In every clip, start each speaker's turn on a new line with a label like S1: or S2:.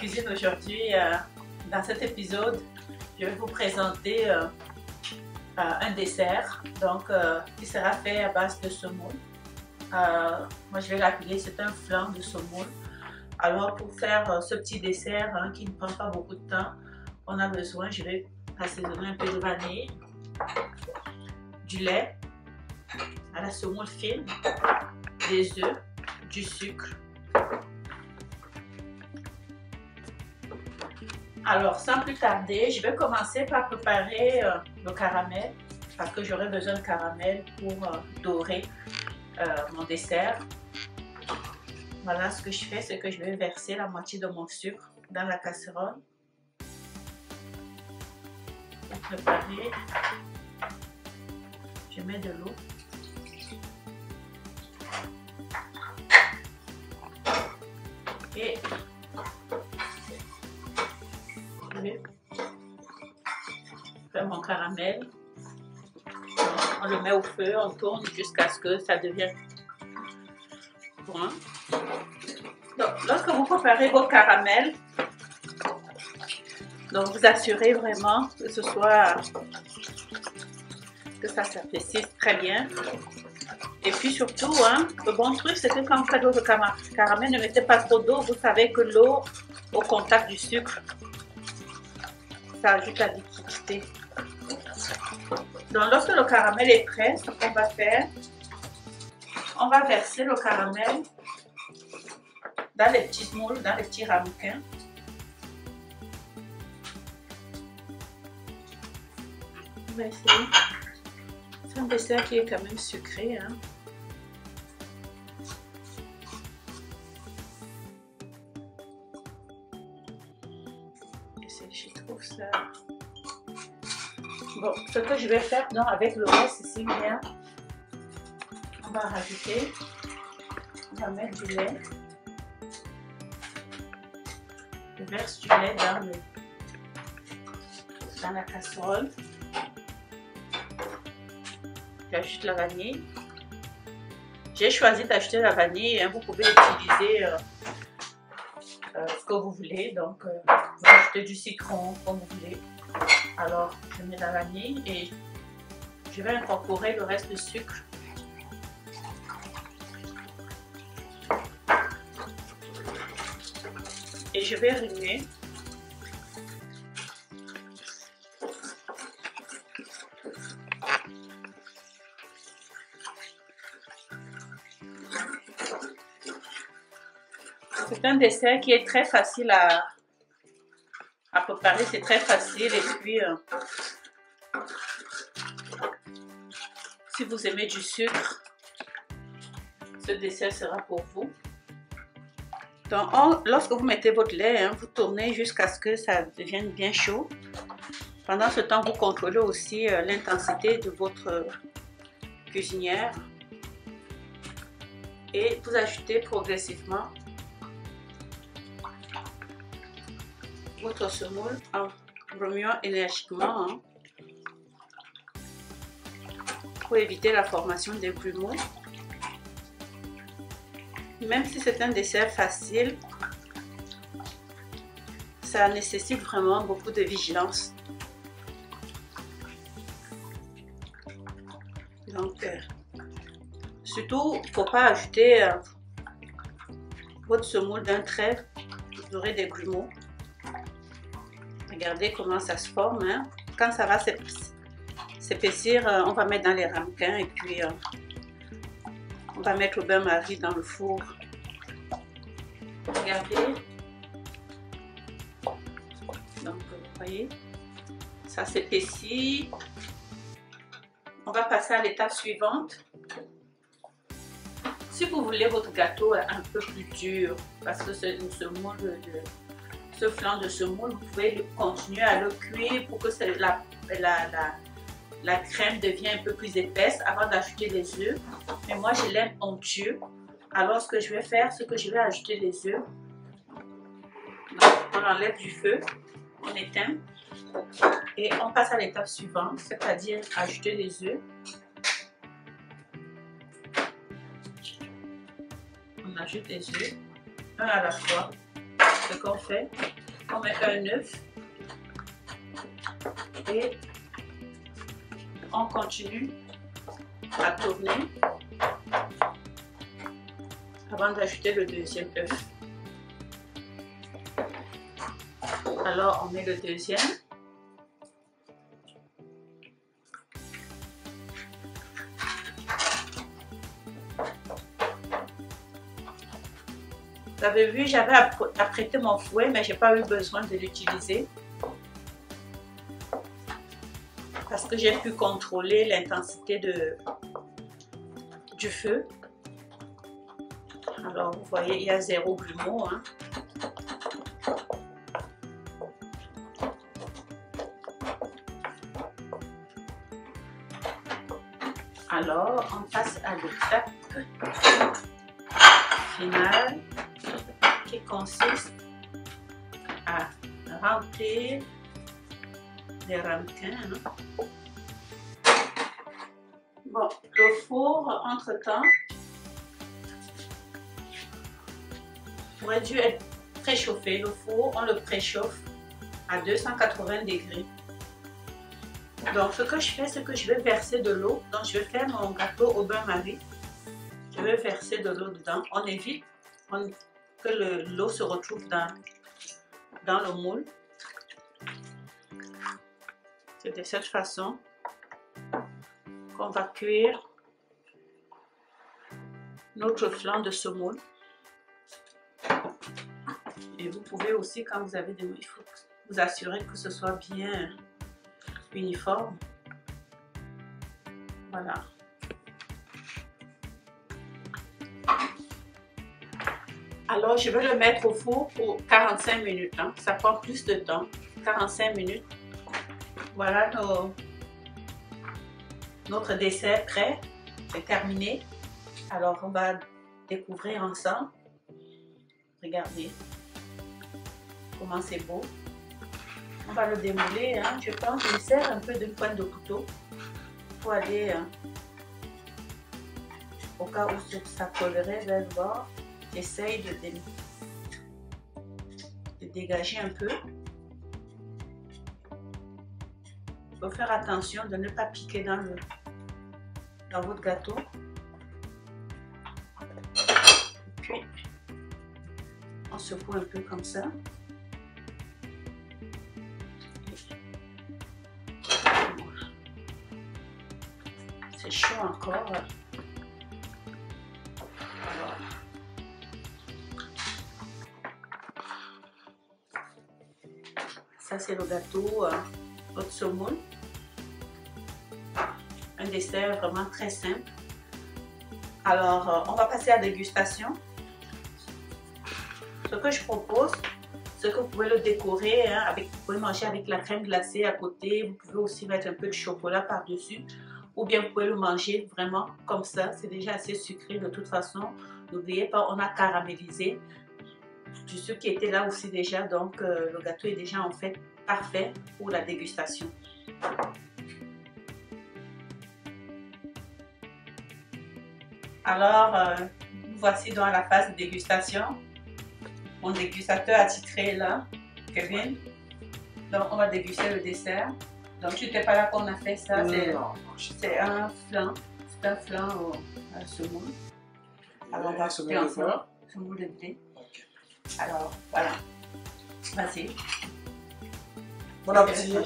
S1: cuisine aujourd'hui. Dans cet épisode, je vais vous présenter un dessert qui sera fait à base de semoule. Moi je vais l'appeler, c'est un flan de semoule. Alors pour faire ce petit dessert qui ne prend pas beaucoup de temps, on a besoin, je vais assaisonner un peu de vanille, du lait à la semoule fine, des œufs, du sucre. Alors sans plus tarder, je vais commencer par préparer le caramel parce que j'aurai besoin de caramel pour dorer mon dessert. Voilà ce que je fais, c'est que je vais verser la moitié de mon sucre dans la casserole pour préparer. Je mets de l'eau. Et je vais faire mon caramel. On le met au feu, on tourne jusqu'à ce que ça devienne brun. Donc, lorsque vous préparez vos caramels, donc vous assurez vraiment que ça s'épaississe très bien. Et puis surtout, le bon truc, c'est que quand vous faites votre caramel, ne mettez pas trop d'eau. Vous savez que l'eau au contact du sucre, ça ajoute la liquidité. Donc lorsque le caramel est prêt, ce qu'on va faire, on va verser le caramel dans les petites moules, dans les petits ramequins. On va essayer. C'est un dessert qui est quand même sucré. Je trouve ça. Bon, ce que je vais faire donc avec le reste ici, on va rajouter, on va mettre du lait. Je verse du lait dans la casserole. J'ajoute la vanille. J'ai choisi d'acheter la vanille. Vous pouvez utiliser ce que vous voulez. Donc, vous ajoutez du citron comme vous voulez. Alors, je mets la vanille et je vais incorporer le reste du sucre. Et je vais remuer. C'est un dessert qui est très facile à préparer, c'est très facile. Et puis, si vous aimez du sucre, ce dessert sera pour vous. Donc, lorsque vous mettez votre lait, vous tournez jusqu'à ce que ça devienne bien chaud. Pendant ce temps, vous contrôlez aussi l'intensité de votre cuisinière. Et vous ajoutez progressivement votre semoule en remuant énergiquement pour éviter la formation des grumeaux. Même si c'est un dessert facile, ça nécessite vraiment beaucoup de vigilance. Donc, surtout, il ne faut pas ajouter votre semoule d'un trait, vous aurez des grumeaux. Regardez comment ça se forme. Quand ça va s'épaissir, on va mettre dans les ramequins et puis on va mettre au bain-marie dans le four. Regardez. Donc, vous voyez, ça s'épaissit. On va passer à l'étape suivante. Si vous voulez votre gâteau un peu plus dur, parce que ce flan de semoule, vous pouvez continuer à le cuire pour que la crème devienne un peu plus épaisse avant d'ajouter les œufs. Mais moi, je l'aime onctueux. Alors, ce que je vais faire, c'est que je vais ajouter les œufs. Donc, on enlève du feu, on éteint et on passe à l'étape suivante, c'est-à-dire ajouter les œufs. On ajoute les œufs, un à la fois. ce qu'on fait. On met un œuf et on continue à tourner avant d'ajouter le deuxième œuf. Alors on met le deuxième. Vous avez vu, j'avais apprêté mon fouet, mais j'ai pas eu besoin de l'utiliser parce que j'ai pu contrôler l'intensité du feu. Alors vous voyez, il y a 0 grumeaux, hein. Alors on passe à l'étape finale qui consiste à remplir les ramequins. Hein. Bon, le four, entre-temps, aurait dû être préchauffé. Le four, on le préchauffe à 280 degrés. Donc, ce que je fais, c'est que je vais verser de l'eau. Donc, je vais faire mon gâteau au bain-marie. Je vais verser de l'eau dedans. On évite que l'eau se retrouve dans le moule. C'est de cette façon qu'on va cuire notre flanc de semoule. Et vous pouvez aussi, quand vous avez des moules, il faut vous assurer que ce soit bien uniforme. Voilà. Alors, je vais le mettre au four pour 45 minutes. Hein. Ça prend plus de temps. 45 minutes. Voilà notre dessert prêt. C'est terminé. Alors, on va découvrir ensemble. Regardez comment c'est beau. On va le démouler. Hein. Je pense que je sers un peu d'une pointe de couteau pour aller au cas où ça collerait vers le bord. J'essaye de dégager un peu. Il faut faire attention de ne pas piquer dans votre gâteau. Et puis, on secoue un peu comme ça. C'est chaud encore. Ça, c'est le gâteau haute semoule. Un dessert vraiment très simple. Alors, on va passer à la dégustation. Ce que je propose, c'est que vous pouvez le décorer, hein, vous pouvez manger avec la crème glacée à côté. Vous pouvez aussi mettre un peu de chocolat par-dessus. Ou bien vous pouvez le manger vraiment comme ça. C'est déjà assez sucré de toute façon. N'oubliez pas, on a caramélisé du sucre qui était là aussi déjà, donc le gâteau est déjà en fait parfait pour la dégustation. Alors, nous voici dans la phase de dégustation. Mon dégustateur attitré est là, Kevin. Donc, on va déguster le dessert. Donc, tu n'étais pas là qu'on a fait ça. C'est un flan. C'est un flan à semoule. Alors, on va goûter ensemble. Semoule de blé. Alors, voilà. Vas-y.
S2: Bon appétit.
S1: Donc,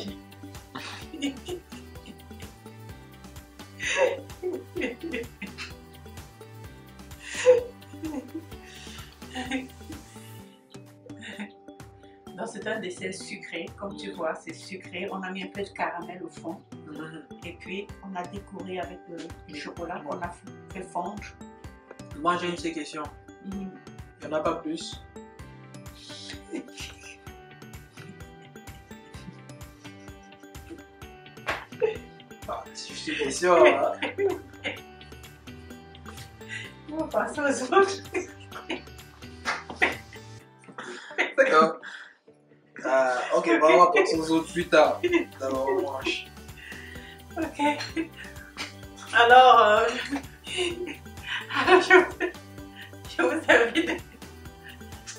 S1: c'est un dessert sucré. Comme tu vois, c'est sucré. On a mis un peu de caramel au fond. Et puis, on a décoré avec le chocolat qu'on a fait fondre.
S2: Moi, j'ai une seule question. Il n'y en a pas plus? Si je suis sûr.
S1: On va passer aux autres.
S2: D'accord. Ok, on va passer aux autres plus tard. D'abord, on mange.
S1: Ok. Alors, je vous invite.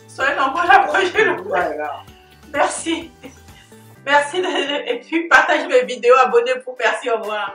S1: Soyez nombreux la je le vois. Merci. Merci et puis partage mes vidéos, abonnez-vous. Merci, au revoir.